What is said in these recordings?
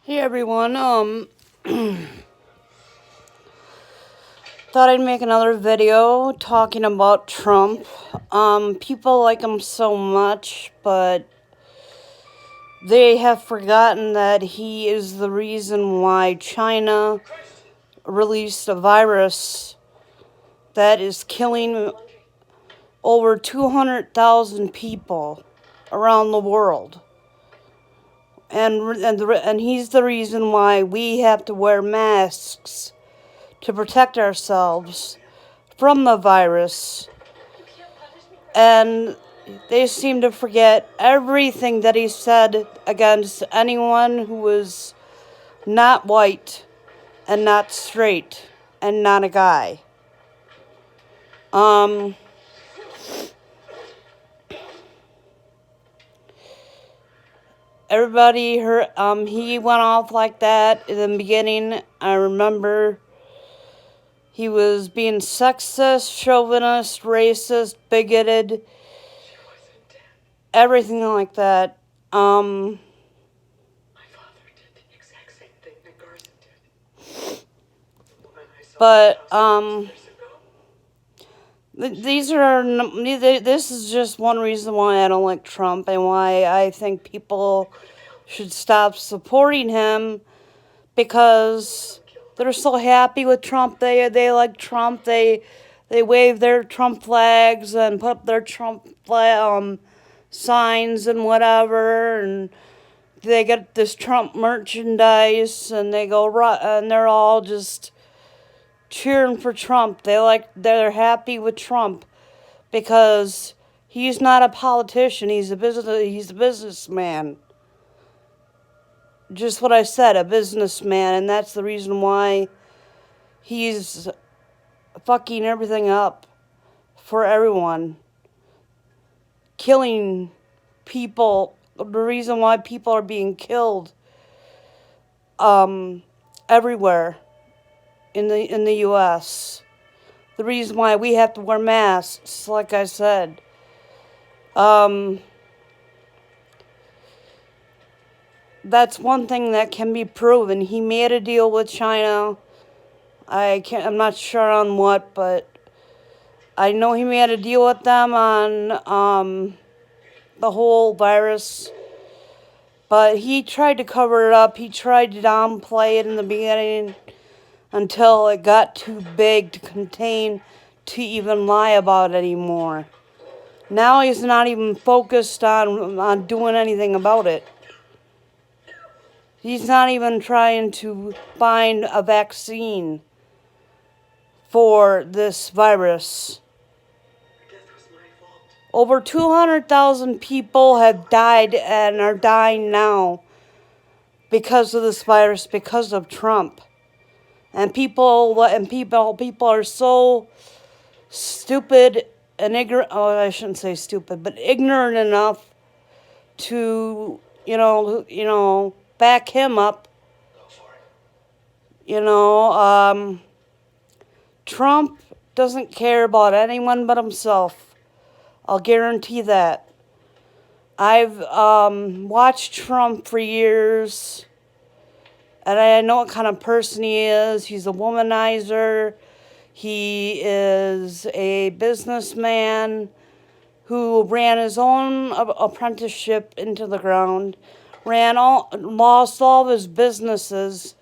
Hey everyone, thought I'd make another video talking about Trump. People like him so much, but they have forgotten that he is the reason why China released a virus that is killing over 200,000 people around the world. And he's the reason why we have to wear masks to protect ourselves from the virus. And they seem to forget everything that he said against anyone who was not white and not straight and not a guy. Everybody heard, he went off like that in the beginning. I remember he was being sexist, chauvinist, racist, bigoted, everything like that. My father did the exact same thing that Garza did. This is just one reason why I don't like Trump and why I think people should stop supporting him, because they're so happy with Trump. They like Trump. They wave their Trump flags and put up their Trump signs and whatever, and they get this Trump merchandise, and they go and they're all just cheering for Trump. They're happy with Trump because he's not a politician. He's a businessman. Just what I said, a businessman, and that's the reason why he's fucking everything up for everyone. Killing people, the reason why people are being killed everywhere in the US. The reason why we have to wear masks, like I said. That's one thing that can be proven. He made a deal with China. I'm not sure on what, but I know he made a deal with them on the whole virus. But he tried to cover it up. He tried to downplay it in the beginning until it got too big to contain to even lie about anymore. Now he's not even focused on doing anything about it. He's not even trying to find a vaccine for this virus. Over 200,000 people have died and are dying now because of this virus, because of Trump. And people are so stupid and ignorant. Oh, I shouldn't say stupid, but ignorant enough to, back him up. Trump doesn't care about anyone but himself. I'll guarantee that. I've watched Trump for years, and I know what kind of person he is. He's a womanizer. He is a businessman who ran his own apprenticeship into the ground, lost all of his businesses,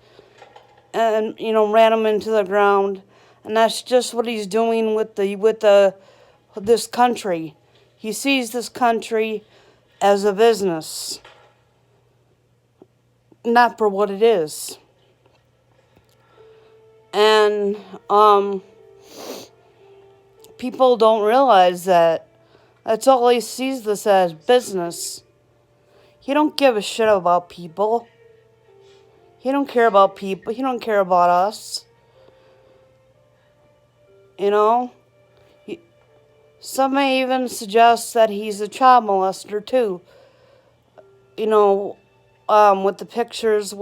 and ran them into the ground. And that's just what he's doing with this country. He sees this country as a business, not for what it is. And people don't realize that. That's all he sees this as, business. He don't give a shit about people. He don't care about people. He don't care about us. Some may even suggest that he's a child molester too. With the pictures,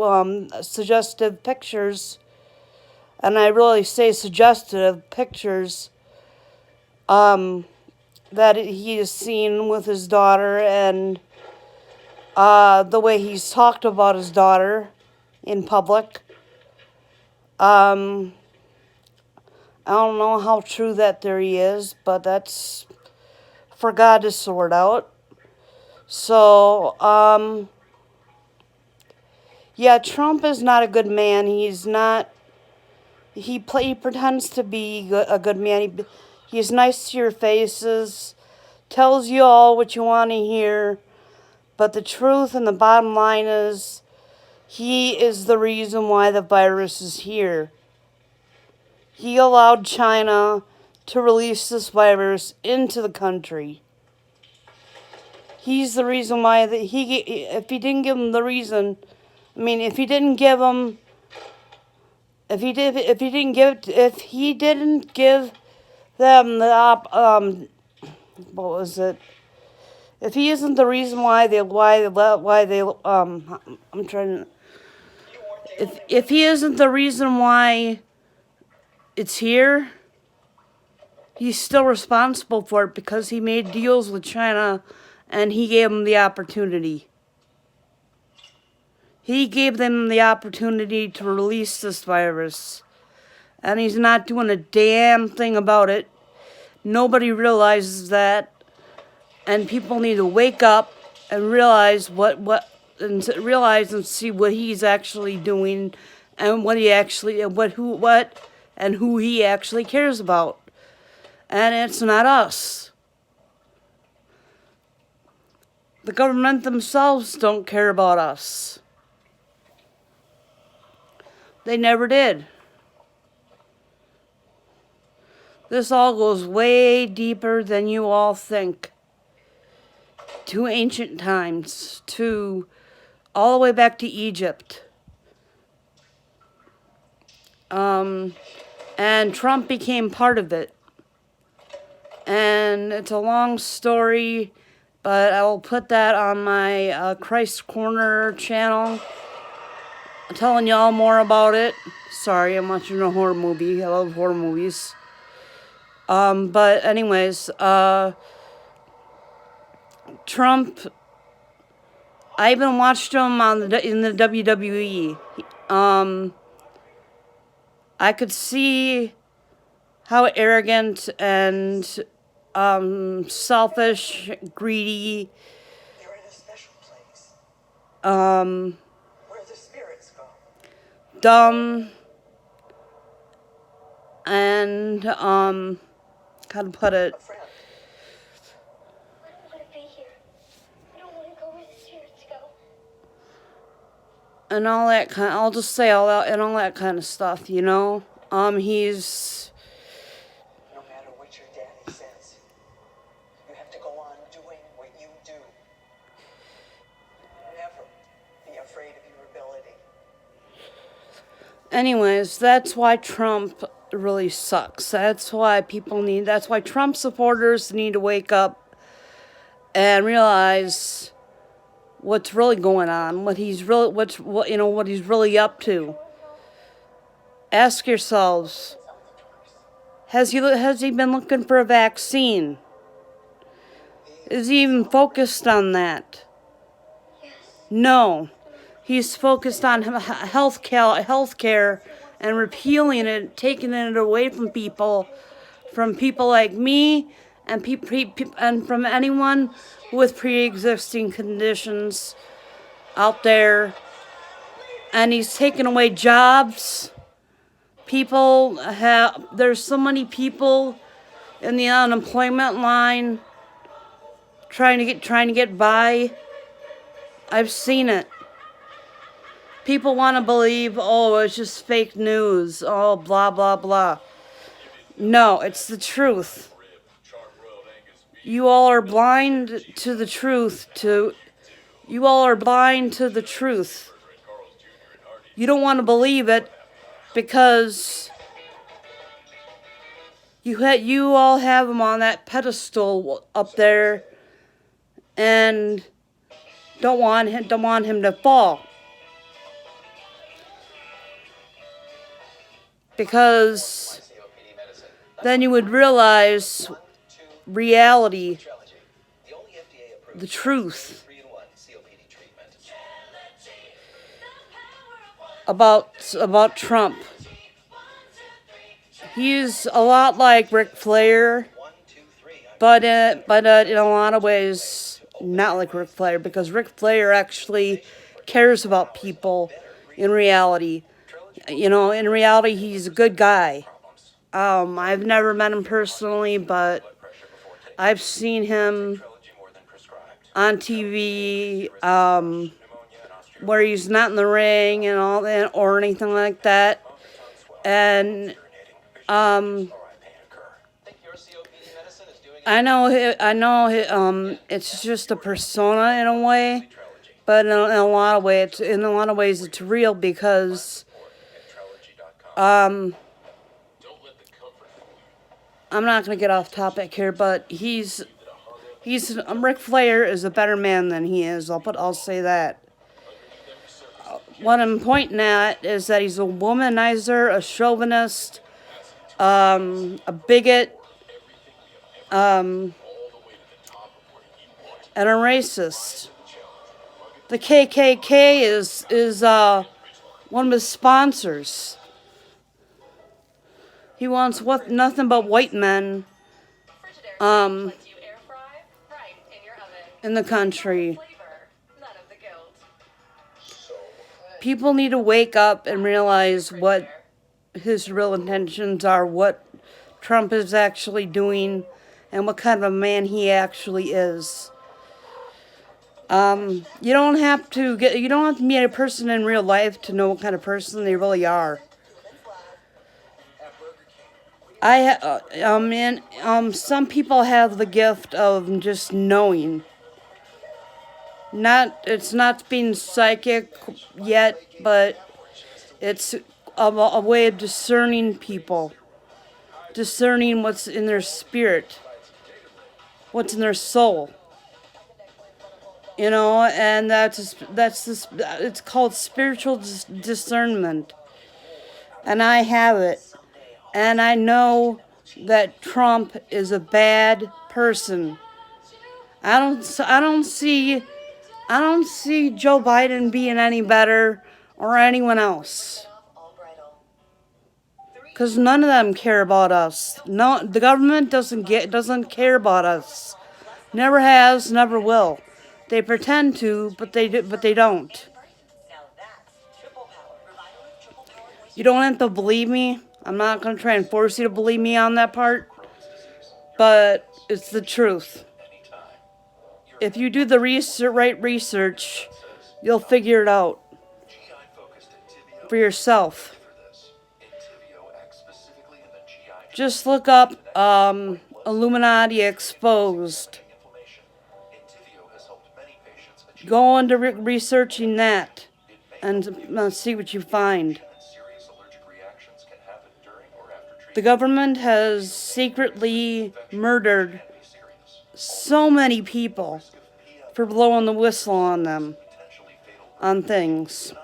suggestive pictures, and I really say suggestive pictures, that he is seen with his daughter, and the way he's talked about his daughter, in public. I don't know how true that theory is, but that's for God to sort out. So, yeah, Trump is not a good man. He's not. He pretends to be a good man. He's nice to your faces, tells you all what you want to hear, but the truth and the bottom line is, he is the reason why the virus is here. He allowed China to release this virus into the country. He's the reason why if he didn't give him the reason, I mean, if he didn't give them the what was it? If he isn't the reason why they I'm trying to, if he isn't the reason why it's here, he's still responsible for it because he made deals with China and he gave them the opportunity. He gave them the opportunity to release this virus, and he's not doing a damn thing about it. Nobody realizes that, and people need to wake up and realize realize and see what he's actually doing, and who he actually cares about. And it's not us. The government themselves don't care about us. They never did. This all goes way deeper than you all think. To ancient times, to all the way back to Egypt. And Trump became part of it. And it's a long story, but I will put that on my Christ Corner channel. I'm telling y'all more about it. Sorry, I'm watching a horror movie. I love horror movies. But anyways, Trump, I even watched him in the WWE. I could see how arrogant and selfish, greedy, You're in a special place um, where the spirits go. dumb, and how to put it, A friend. I don't want to be here. I don't want to go where the spirits go. and all that kind. I'll just say all that and all that kind of stuff. You know, he's. No matter what your daddy says, you have to go on doing what you do. Never be afraid of your ability. Anyways, that's why Trump really sucks. That's why Trump supporters need to wake up and realize what's really going on, what he's really up to. Ask yourselves, has he been looking for a vaccine? Is he even focused on that? No. He's focused on health care and repealing it, taking it away from people like me and from anyone with pre-existing conditions out there. And he's taken away jobs. There's so many people in the unemployment line trying to get by. I've seen it. People want to believe, oh, it's just fake news, oh, blah, blah, blah. No, it's the truth. You all are blind to the truth. You all are blind to the truth. You don't want to believe it because you all have him on that pedestal up there and don't want him to fall. Because then you would realize reality, the truth. about Trump. He's a lot like Ric Flair, but in a lot of ways not like Ric Flair, because Ric Flair actually cares about people. In reality, in reality, he's a good guy. I've never met him personally, but I've seen him on TV, where he's not in the ring and all that, or anything like that. And it's just a persona in a way, but in a lot of ways, it's real, because I'm not gonna get off topic here, but Ric Flair is a better man than he is. I'll say that. What I'm pointing at is that he's a womanizer, a chauvinist, a bigot, and a racist. The KKK is one of his sponsors. He wants nothing but white men in the country. People need to wake up and realize what his real intentions are, what Trump is actually doing, and what kind of a man he actually is. You don't have to meet a person in real life to know what kind of person they really are. Some people have the gift of just knowing. It's not being psychic yet, but it's a way of discerning people, discerning what's in their spirit, what's in their soul. And it's called spiritual discernment, and I have it. And I know that Trump is a bad person. I don't see Joe Biden being any better, or anyone else. Because none of them care about us. No, the government doesn't care about us. Never has, never will. They pretend to, but they don't. You don't have to believe me. I'm not going to try and force you to believe me on that part, but it's the truth. If you do the right research, you'll figure it out for yourself. Just look up Illuminati Exposed. Go into researching that and see what you find. The government has secretly murdered so many people for blowing the whistle on them, on things.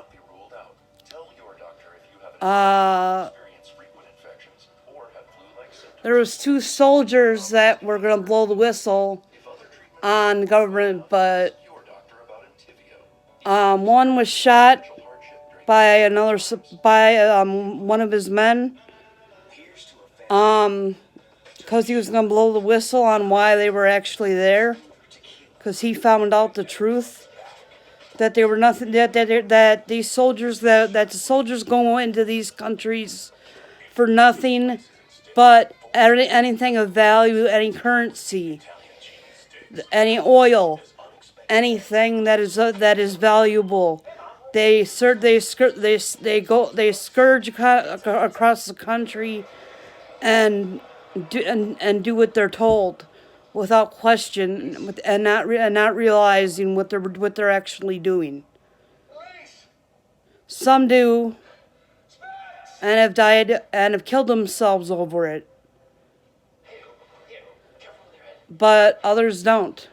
There was 2 soldiers that were going to blow the whistle on the government, but one was shot by one of his men, because he was going to blow the whistle on why they were actually there, because he found out the truth, that they were nothing, that these soldiers, that the soldiers go into these countries for nothing but anything of value, any currency, any oil, anything that is valuable. They scourge across the country and do what they're told, without question, and not realizing what they're actually doing. Some do, and have died and have killed themselves over it, but others don't.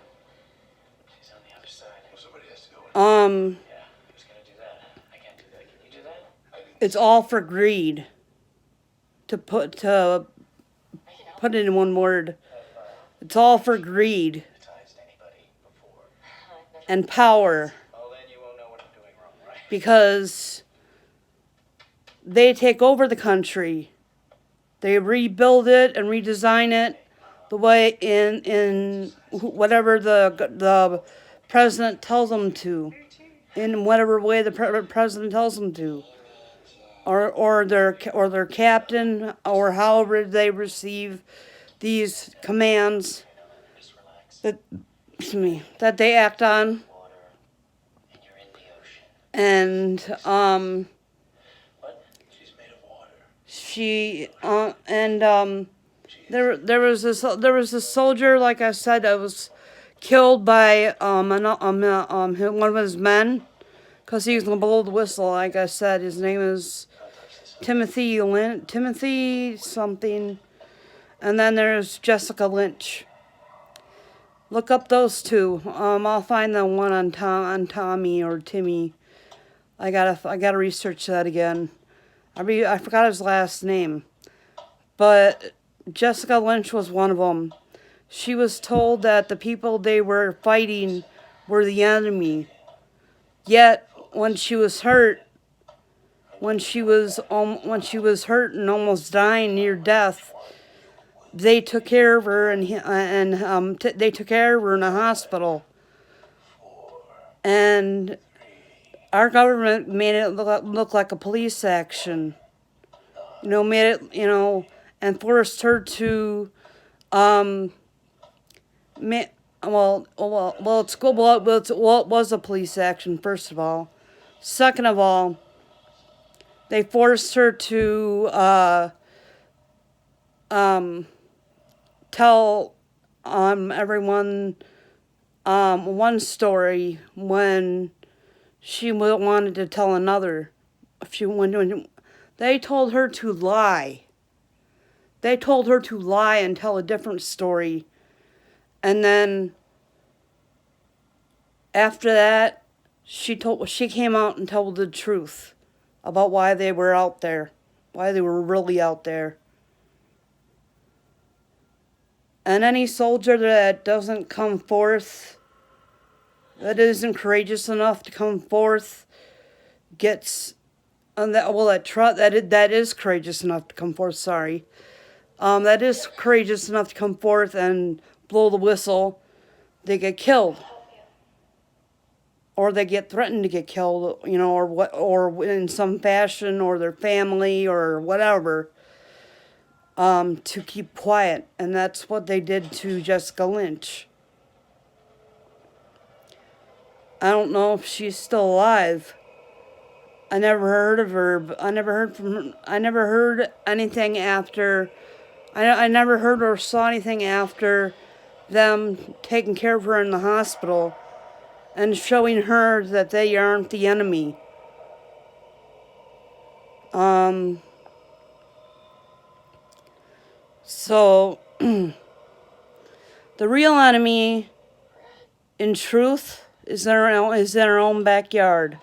It's all for greed. To put it in one word, it's all for greed and power. Because they take over the country. They rebuild it and redesign it the way in whatever the president tells them to, in whatever way the president tells them to, or their captain, or however they receive these commands that that they act on. And there was this soldier, like I said, that was killed by one of his men, because he was below the whistle. Like I said, his name is Timothy something, and then there's Jessica Lynch. Look up those two. I'll find the one on Tommy or Timmy. I gotta research that again. I forgot his last name, but Jessica Lynch was one of them. She was told that the people they were fighting were the enemy. Yet when she was hurt, when she was hurt and almost dying near death, they took care of her they took care of her in a hospital. And our government made it look like a police action. Made it, and forced her to, it was a police action, first of all. Second of all, they forced her to, tell, everyone, one story when she wanted to tell another. They told her to lie. They told her to lie and tell a different story. And then after that, she came out and told the truth about why they were out there, why they were really out there. And any soldier that doesn't come forth, that isn't courageous enough to come forth, gets, that is courageous enough to come forth. Sorry, that is courageous enough to come forth and blow the whistle. They get killed, or they get threatened to get killed, or in some fashion, or their family, or whatever. To keep quiet, and that's what they did to Jessica Lynch. I don't know if she's still alive. I never heard of her. I never heard anything after. I never heard or saw anything after them taking care of her in the hospital and showing her that they aren't the enemy. So, the real enemy, in truth, is in our own backyard.